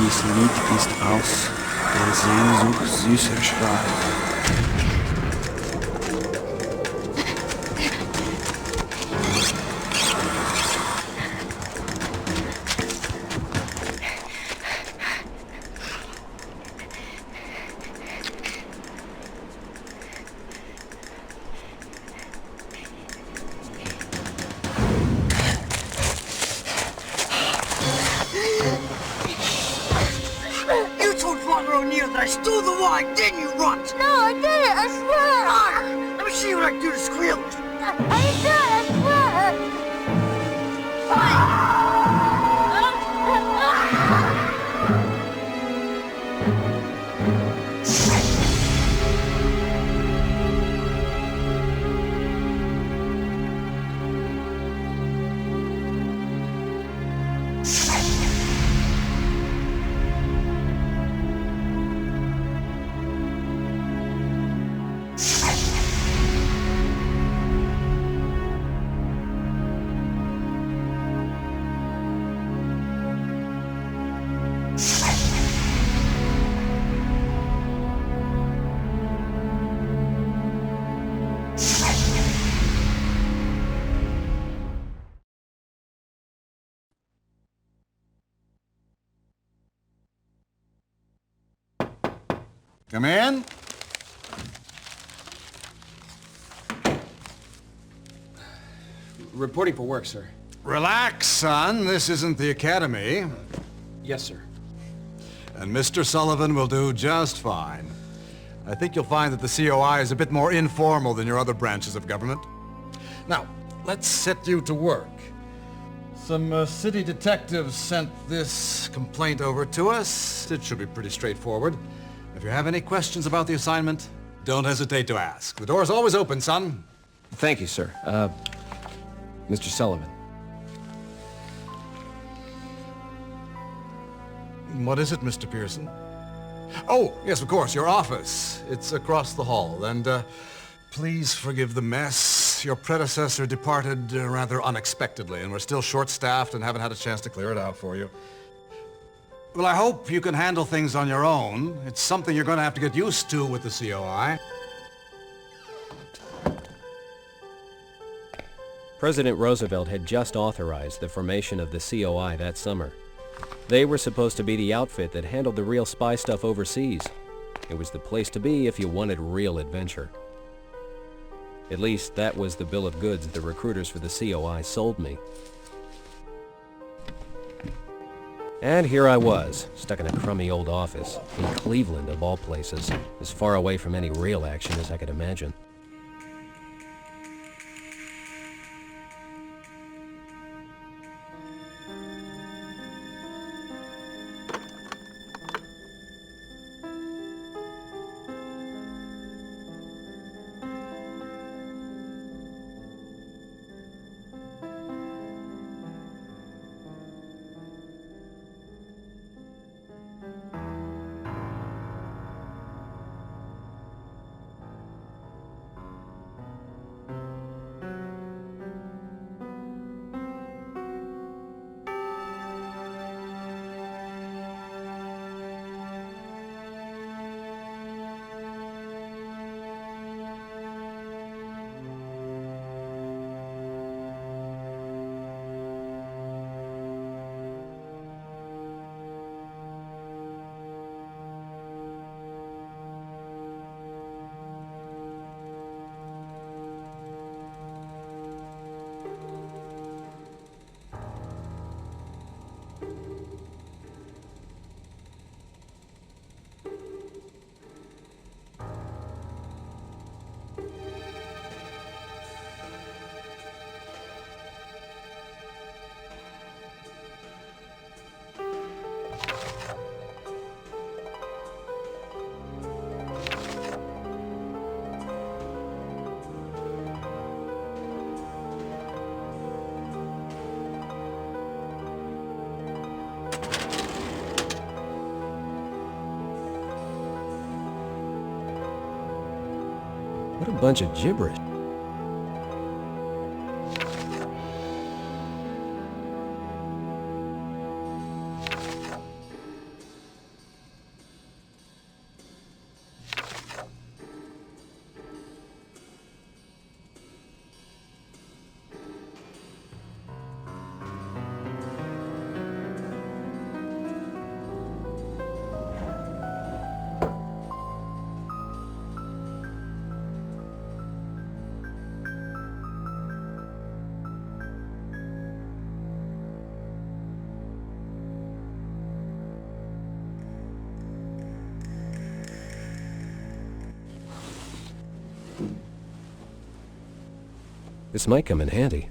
Dies Lied ist aus der Sehnsucht süßer Schrei. I stole the wine, didn't you, runt? No, I didn't, I swear! Let me see what I can do to squeal it. I did, I swear! Come in. Reporting for work, sir. Relax, son. This isn't the academy. Yes, sir. And Mr. Sullivan will do just fine. I think you'll find that the COI is a bit more informal than your other branches of government. Now, let's set you to work. Some city detectives sent this complaint over to us. It should be pretty straightforward. If you have any questions about the assignment, don't hesitate to ask. The door's always open, son. Thank you, sir. Mr. Sullivan. What is it, Mr. Pearson? Oh, yes, of course, your office. It's across the hall, and please forgive the mess. Your predecessor departed rather unexpectedly, and we're still short-staffed and haven't had a chance to clear it out for you. Well, I hope you can handle things on your own. It's something you're going to have to get used to with the COI. President Roosevelt had just authorized the formation of the COI that summer. They were supposed to be the outfit that handled the real spy stuff overseas. It was the place to be if you wanted real adventure. At least, that was the bill of goods the recruiters for the COI sold me. And here I was, stuck in a crummy old office, in Cleveland of all places, as far away from any real action as I could imagine. What a bunch of gibberish. This might come in handy.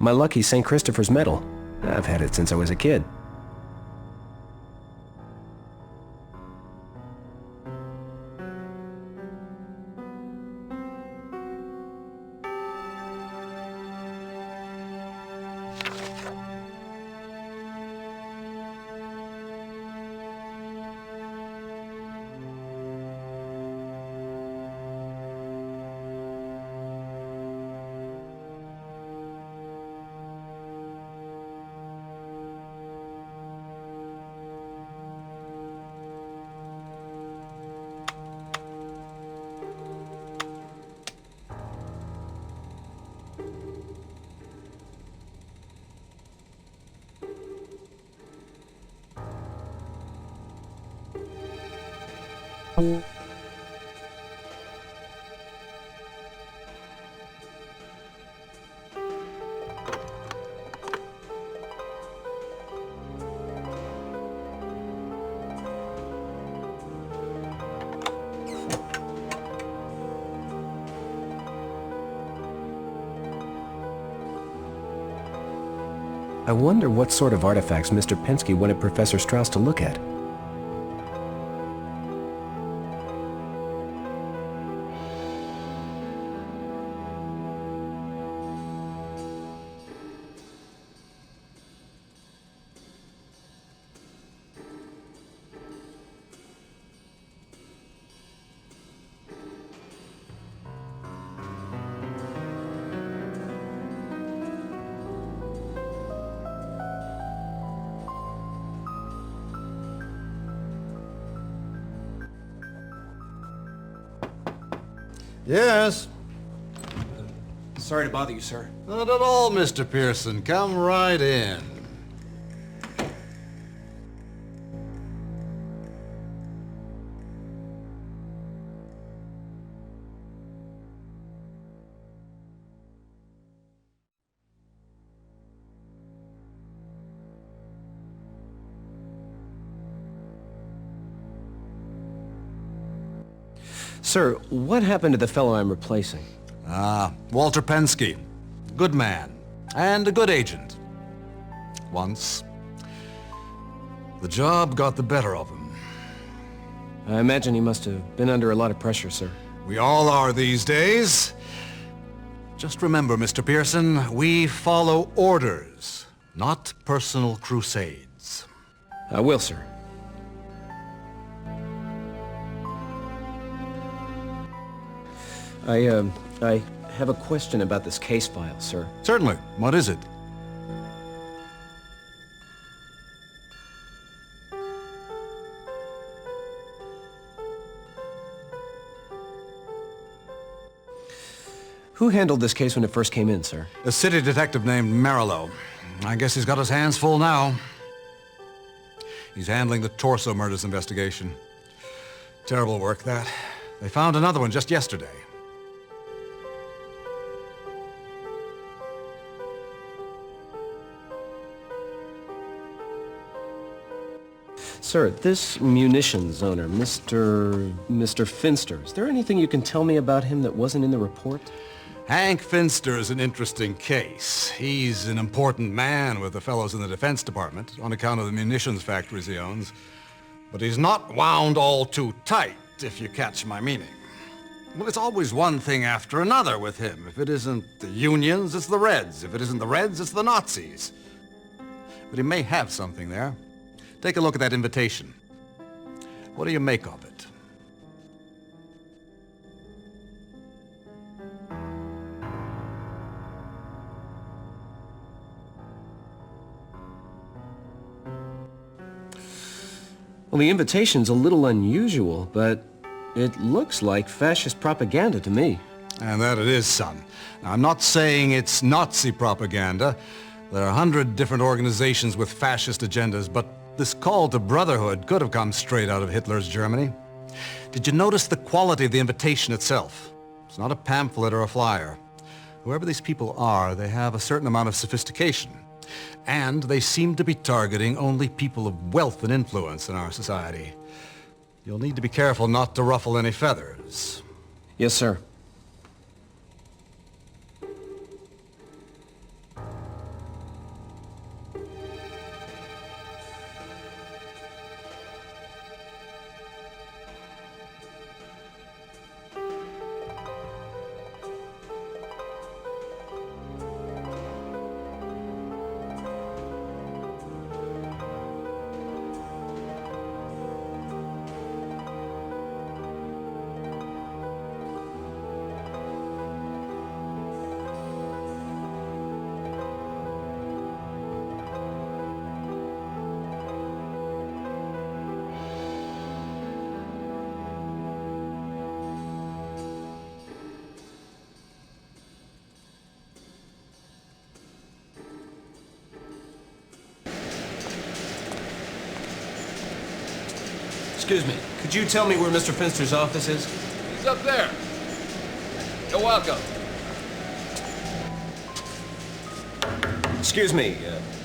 My lucky St. Christopher's medal. I've had it since I was a kid. I wonder what sort of artifacts Mr. Pensky wanted Professor Strauss to look at. Yes? Sorry to bother you, sir. Not at all, Mr. Pearson. Come right in. Sir, what happened to the fellow I'm replacing? Walter Pensky. Good man. And a good agent. Once. The job got the better of him. I imagine he must have been under a lot of pressure, sir. We all are these days. Just remember, Mr. Pearson, we follow orders, not personal crusades. I will, sir. I have a question about this case file, sir. Certainly. What is it? Who handled this case when it first came in, sir? A city detective named Marillo. I guess he's got his hands full now. He's handling the torso murders investigation. Terrible work, that. They found another one just yesterday. Sir, this munitions owner, Mr. Finster, is there anything you can tell me about him that wasn't in the report? Hank Finster is an interesting case. He's an important man with the fellows in the Defense Department on account of the munitions factories he owns. But he's not wound all too tight, if you catch my meaning. Well, it's always one thing after another with him. If it isn't the unions, it's the Reds. If it isn't the Reds, it's the Nazis. But he may have something there. Take a look at that invitation. What do you make of it? Well, the invitation's a little unusual, but it looks like fascist propaganda to me. And that it is, son. Now, I'm not saying it's Nazi propaganda. There are 100 different organizations with fascist agendas, but this call to brotherhood could have come straight out of Hitler's Germany. Did you notice the quality of the invitation itself? It's not a pamphlet or a flyer. Whoever these people are, they have a certain amount of sophistication. And they seem to be targeting only people of wealth and influence in our society. You'll need to be careful not to ruffle any feathers. Yes, sir. Excuse me, could you tell me where Mr. Finster's office is? He's up there. You're welcome. Excuse me,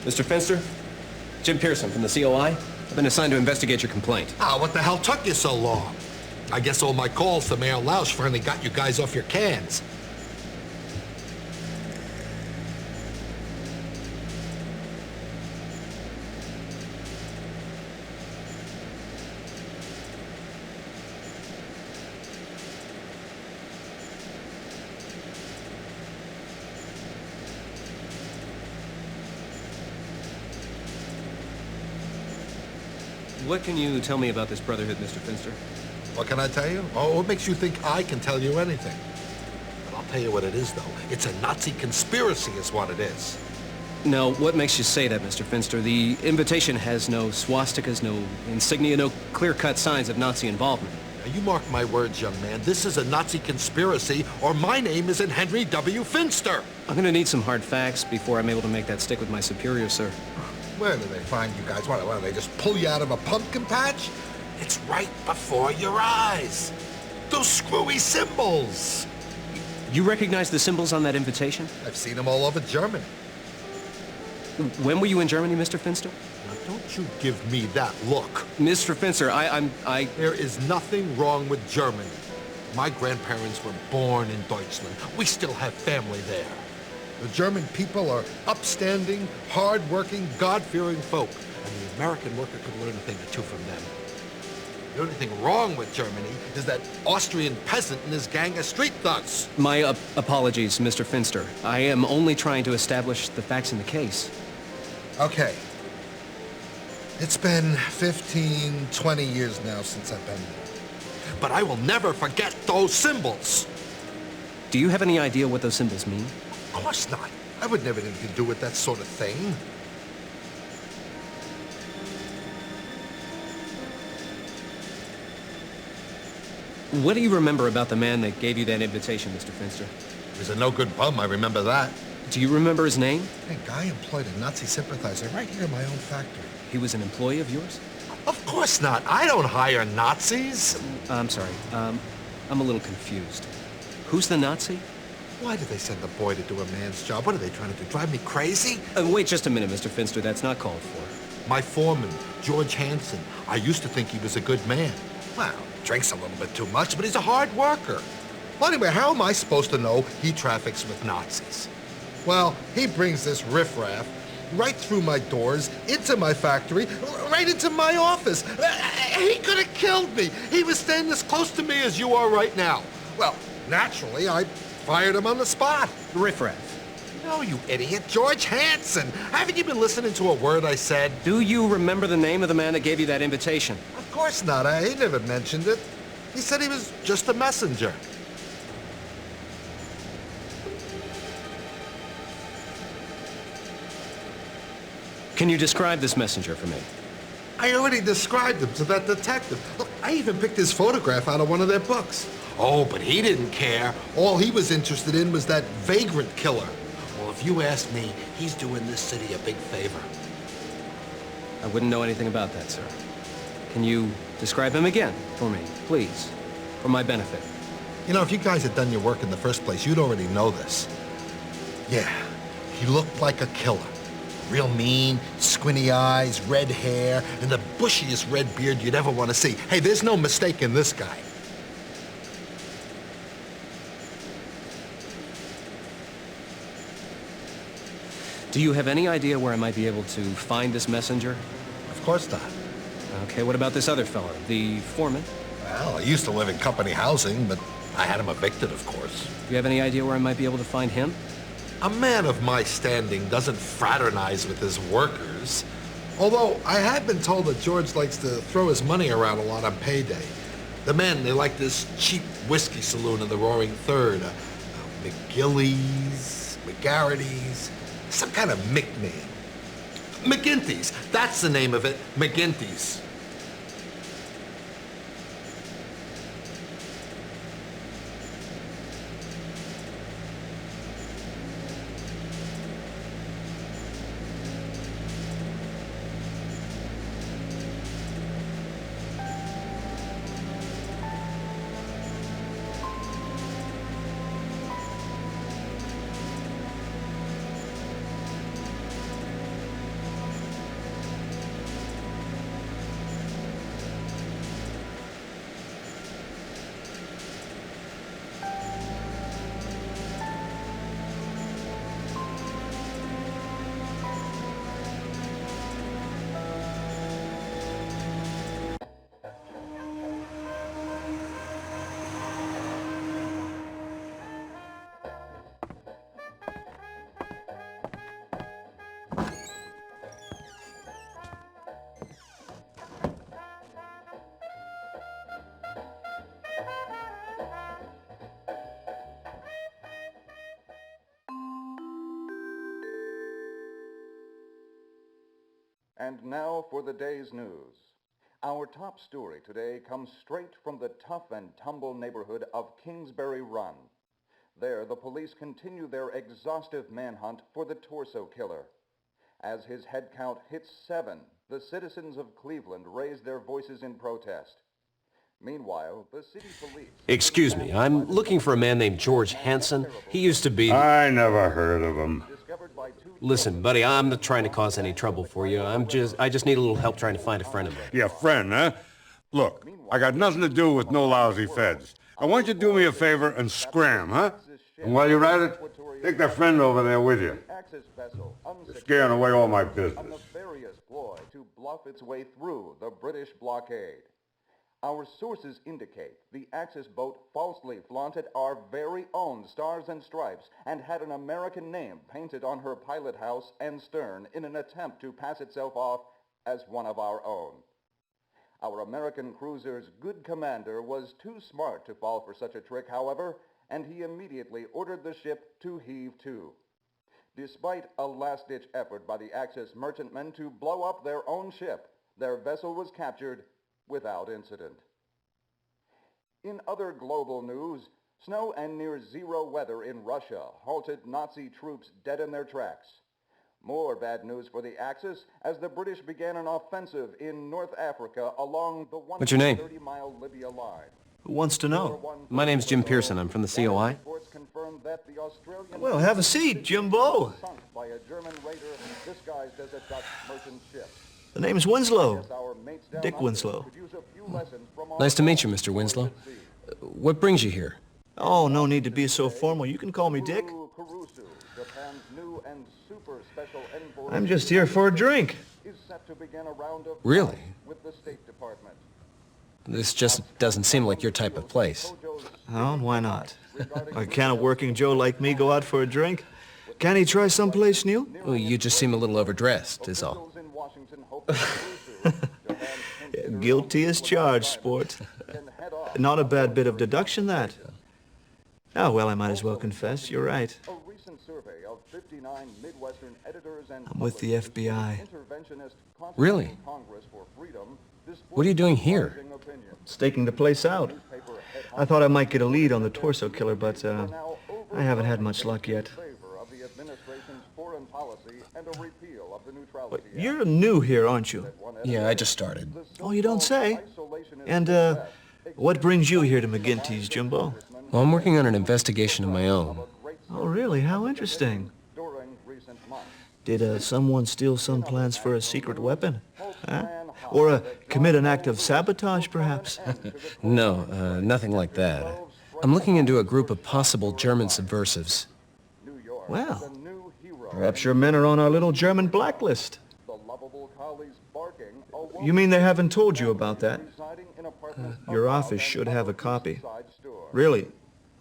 Mr. Finster? Jim Pearson from the COI. I've been assigned to investigate your complaint. Ah, what the hell took you so long? I guess all my calls to Mayor Lausch finally got you guys off your cans. What can you tell me about this brotherhood, Mr. Finster? What can I tell you? Oh, what makes you think I can tell you anything? But I'll tell you what it is, though. It's a Nazi conspiracy is what it is. No, what makes you say that, Mr. Finster? The invitation has no swastikas, no insignia, no clear-cut signs of Nazi involvement. Now, you mark my words, young man. This is a Nazi conspiracy, or my name isn't Henry W. Finster. I'm gonna need some hard facts before I'm able to make that stick with my superiors, sir. Where do they find you guys? What, do they just pull you out of a pumpkin patch? It's right before your eyes. Those screwy symbols. You recognize the symbols on that invitation? I've seen them all over Germany. When were you in Germany, Mr. Finster? Now, don't you give me that look. Mr. Finster, I... There is nothing wrong with Germany. My grandparents were born in Deutschland. We still have family there. The German people are upstanding, hard-working, God-fearing folk, and the American worker could learn a thing or two from them. The only thing wrong with Germany is that Austrian peasant and his gang of street thugs. My apologies, Mr. Finster. I am only trying to establish the facts in the case. Okay. It's been 15, 20 years now since I've been there. But I will never forget those symbols. Do you have any idea what those symbols mean? Of course not. I would never have anything to do with that sort of thing. What do you remember about the man that gave you that invitation, Mr. Finster? He was a no-good bum, I remember that. Do you remember his name? A guy employed a Nazi sympathizer right here in my own factory. He was an employee of yours? Of course not. I don't hire Nazis. I'm sorry. I'm a little confused. Who's the Nazi? Why did they send a boy to do a man's job? What are they trying to do, drive me crazy? Wait just a minute, Mr. Finster. That's not called for. My foreman, George Hansen. I used to think he was a good man. Well, drinks a little bit too much, but he's a hard worker. Well, anyway, how am I supposed to know he traffics with Nazis? Well, he brings this riffraff right through my doors, into my factory, right into my office. He could have killed me. He was standing as close to me as you are right now. Well, naturally, I fired him on the spot. Riffraff. No, you idiot. George Hansen. Haven't you been listening to a word I said? Do you remember the name of the man that gave you that invitation? Of course not. He never mentioned it. He said he was just a messenger. Can you describe this messenger for me? I already described him to that detective. Look, I even picked his photograph out of one of their books. Oh, but he didn't care. All he was interested in was that vagrant killer. Well, if you ask me, he's doing this city a big favor. I wouldn't know anything about that, sir. Can you describe him again for me, please, for my benefit? You know, if you guys had done your work in the first place, you'd already know this. Yeah, he looked like a killer. Real mean, squinty eyes, red hair, and the bushiest red beard you'd ever want to see. Hey, there's no mistaking this guy. Do you have any idea where I might be able to find this messenger? Of course not. Okay, what about this other fellow, the foreman? Well, I used to live in company housing, but I had him evicted, of course. Do you have any idea where I might be able to find him? A man of my standing doesn't fraternize with his workers. Although, I have been told that George likes to throw his money around a lot on payday. The men, they like this cheap whiskey saloon in the Roaring Third. McGilly's, McGarrity's, some kind of Mick name. McGinty's, that's the name of it, McGinty's. And now for the day's news. Our top story today comes straight from the tough and tumble neighborhood of Kingsbury Run. There, the police continue their exhaustive manhunt for the torso killer. As his head count hits 7, the citizens of Cleveland raise their voices in protest. Meanwhile, the city police... Excuse me, I'm looking for a man named George Hansen. He used to be... I never heard of him. Listen, buddy, I'm not trying to cause any trouble for you. I just need a little help trying to find a friend of mine. Yeah, friend, huh? Look, I got nothing to do with no lousy feds. I want you to do me a favor and scram, huh? And while you're at it, take that friend over there with you. You're scaring away all my business. A nefarious ploy to bluff its way through the British blockade. Our sources indicate the Axis boat falsely flaunted our very own stars and stripes and had an American name painted on her pilot house and stern in an attempt to pass itself off as one of our own. Our American cruiser's good commander was too smart to fall for such a trick, however, and he immediately ordered the ship to heave to. Despite a last-ditch effort by the Axis merchantmen to blow up their own ship, their vessel was captured without incident. In other global news, snow and near-zero weather in Russia halted Nazi troops dead in their tracks. More bad news for the Axis as the British began an offensive in North Africa along the What's your name? 130-mile Libya line. Who wants to know? My name's Jim Pearson. I'm from the COI. Reports confirmed that the Australian Well, have a seat, Jimbo. was sunk by a German raider disguised as a Dutch merchant ship. The name's Winslow. Yes, our mates down Dick under Winslow. could use a few lessons from our Nice to meet you, Mr. Winslow. What brings you here? Oh, no need to be so formal. You can call me Dick. Kurusu, Japan's new and super special envoy, I'm just here for a drink. is set to begin a round of Really? talks with the State Department. This just doesn't seem like your type of place. Oh, why not? Can't a working Joe like me go out for a drink? Can he try someplace new? Well, you just seem a little overdressed, is all. Officials in Washington hope that Kurusu, Japan's Guilty as charged, sport. can head off Not a bad bit of deduction, that. Oh, well, I might as well confess. You're right. a recent survey of 59 Midwestern editors and I'm with the FBI. interventionist Really? Congress for Freedom. What are you doing here? Staking the place out. I thought I might get a lead on the torso killer, but I haven't had much luck yet. Of the administration's foreign policy and a repeal of the Neutrality Act. You're new here, aren't you? Yeah, I just started. Oh, you don't say. And, what brings you here to McGinty's, Jimbo? Well, I'm working on an investigation of my own. Oh, really? How interesting. During recent months. Did someone steal some plans for a secret weapon? Huh? Or commit an act of sabotage, perhaps? No, nothing like that. I'm looking into a group of possible German subversives. New York, Well, the new hero. perhaps your men are on our little German blacklist. The lovable collies barking. You mean they haven't told you about that? Residing in apartments Your above office and should below have a the copy. East Side store. Really?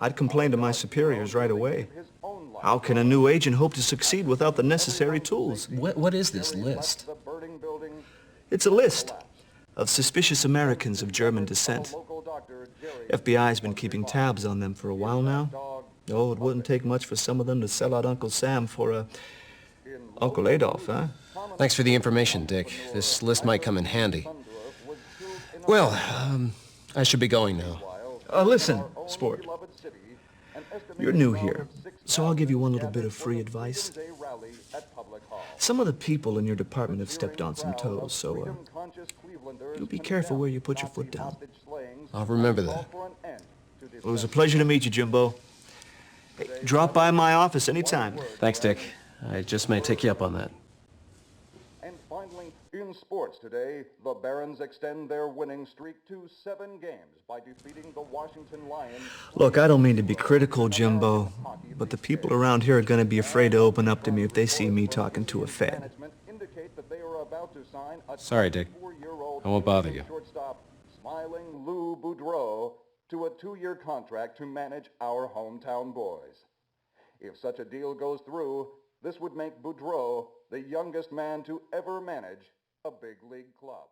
I'd complain to my superiors right away. His own life. How can a new agent hope to succeed without the necessary tools? What is this list? The burning building. It's a list of suspicious Americans of German descent. Local doctor Jerry. FBI's been keeping tabs on them for a while now. Oh, it wouldn't take much for some of them to sell out Uncle Sam for, Uncle Adolf, huh? Thanks for the information, Dick. This list might come in handy. Well, I should be going now. Listen, sport. You're new here, so I'll give you one little bit of free advice. Some of the people in your department have stepped on some toes, so you be careful where you put your foot down. I'll remember that. It was a pleasure to meet you, Jimbo. Hey, drop by my office anytime. Thanks, Dick. I just may take you up on that. And finally, in sports today, the Barons extend their winning streak to 7 games by defeating the Washington Lions. Look, I don't mean to be critical, Jimbo, but the people around here are going to be afraid to open up to me if they see me talking to a Fed. Management indicate that they are about to sign a Sorry, Dick. 24-year-old I won't bother you. shortstop, Smiling Lou Boudreau, to a 2-year contract to manage our hometown boys. If such a deal goes through, this would make Boudreau the youngest man to ever manage a big league club.